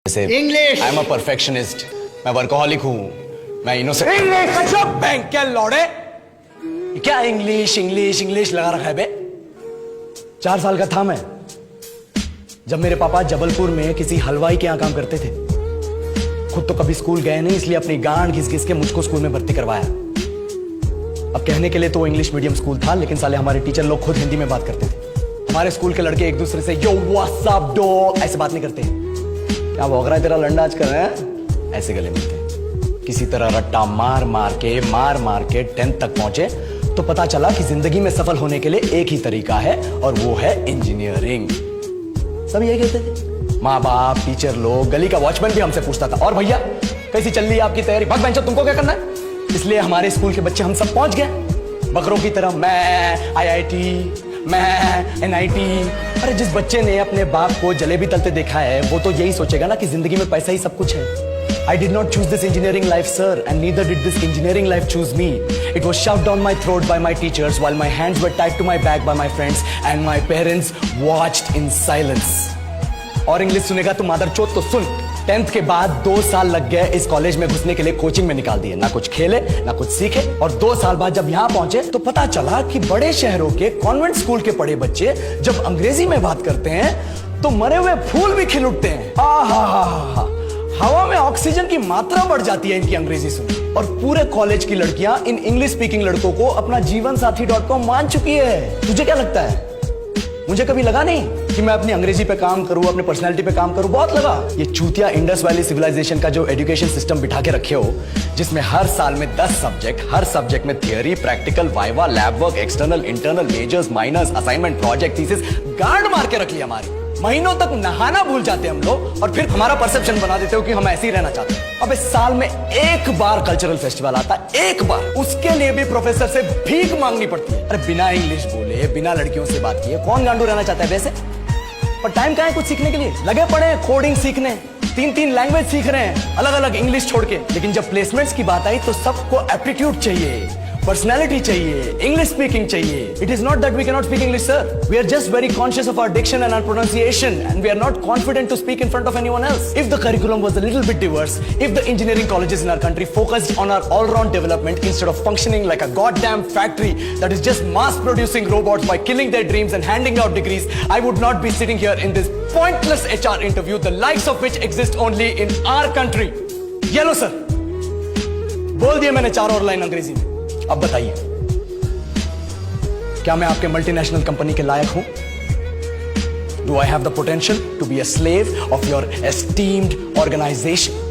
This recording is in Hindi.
जैसे English. I am a perfectionist, मैं वर्कोहॉलिक हूँ, मैं इनोसेंट। इंग्लिश। अच्छा बैंक क्या लौड़े, क्या इंग्लिश इंग्लिश इंग्लिश लगा रखा है बे। 4 साल का था मैं जब मेरे पापा जबलपुर में किसी हलवाई के यहाँ काम करते थे। खुद तो कभी स्कूल गए नहीं, इसलिए अपनी गांड घिस घिस के मुझको स्कूल में भर्ती करवाया। अब कहने के लिए तो वो इंग्लिश मीडियम स्कूल था, लेकिन साले हमारे टीचर लोग खुद हिंदी में बात करते थे। हमारे स्कूल के लड़के एक दूसरे से यो व्हाट्स अप डॉग ऐसे बात नहीं करते। क्या भौंक रहा है तेरा लंडा आज कर रहे हैं, ऐसे गले मिलते। किसी तरह रट्टा मार मार के 10th तक पहुंचे तो पता चला कि जिंदगी में सफल होने के लिए एक ही तरीका है और वो है इंजीनियरिंग। सब यही कहते थे, माँ बाप, टीचर लोग, गली का वॉचमैन भी हमसे पूछता था, और भैया कैसी चल रही है आपकी तैयारी, भाग बेंचो तुमको क्या करना है। इसलिए हमारे स्कूल के बच्चे हम सब पहुंच गए बकरों की तरह। मैं IIT, मैं NIT। अरे जिस बच्चे ने अपने बाप को जलेबी तलते देखा है वो तो यही सोचेगा ना कि जिंदगी में पैसा ही सब कुछ है। I did not choose this engineering life, sir, and neither did this engineering life choose me. It was shoved down my throat by my teachers while my hands were tied to my back by my friends and my parents watched in silence. और इंग्लिश सुनेगा तो मादरचोद तो सुन। 10th के बाद 2 साल लग गए इस कॉलेज में घुसने के लिए, कोचिंग में निकाल दिए। ना कुछ खेले ना कुछ सीखे, और 2 साल बाद जब यहाँ पहुंचे तो पता चला कि बड़े शहरों के कॉन्वेंट स्कूल के पढ़े बच्चे जब अंग्रेजी में बात करते हैं तो मरे हुए फूल भी खिल उठते हैं। आहा, हवा में ऑक्सीजन की मात्रा बढ़ जाती है इनकी अंग्रेजी सुन। और पूरे कॉलेज की लड़कियां इन इंग्लिश स्पीकिंग लड़कों को अपना जीवन साथी.com मान चुकी है। तुझे क्या लगता है, मुझे कभी लगा नहीं कि मैं अपनी अंग्रेजी पे काम करूं, अपनी पर्सनालिटी पे काम करूं? बहुत लगा। ये चूतिया इंडस वैली सिविलाइजेशन का जो एजुकेशन सिस्टम बिठा के रखे हो, जिसमें हर साल में 10 सब्जेक्ट, हर सब्जेक्ट में theory, practical, viva, lab work, external, internal, majors, minors, assignment, project, thesis, गांड मार के रख ली हमारी। महीनों तक नहाना भूल जाते हम लोग और फिर हमारा परसेप्शन बना देते हो कि हम ऐसे ही रहना चाहते हैं। अब इस साल में एक बार कल्चरल फेस्टिवल आता है, एक बार, उसके लिए भी प्रोफेसर से भीख मांगनी पड़ती है। अरे बिना इंग्लिश बोले, बिना लड़कियों से बात किए कौन गांडू रहना चाहता है वैसे। पर टाइम कहाँ है कुछ सीखने के लिए, लगे पड़े हैं कोडिंग सीखने, 3 लैंग्वेज सीख रहे हैं अलग अलग इंग्लिश छोड़ के। लेकिन जब प्लेसमेंट्स की बात आई तो सबको एप्टीट्यूड चाहिए, पर्सनैलिटी चाहिए, इंग्लिश स्पीकिंग चाहिए। It is not that we cannot speak English, sir. We are just very conscious of our diction and our pronunciation, and we are not confident to speak in front of anyone else. If the curriculum was a little bit diverse, if the engineering colleges in our country focused on our all-round development instead of functioning like a goddamn factory that is just mass-producing robots by killing their dreams and handing out degrees, I would not be sitting here in this pointless HR interview, the likes of which exist only in our country. Yellow, sir. बोल दिया मैंने 4 और लाइन अंग्रेजी में। अब बताइए, क्या मैं आपके मल्टीनेशनल कंपनी के लायक हूं? Do I have the potential to be a slave of your esteemed organization?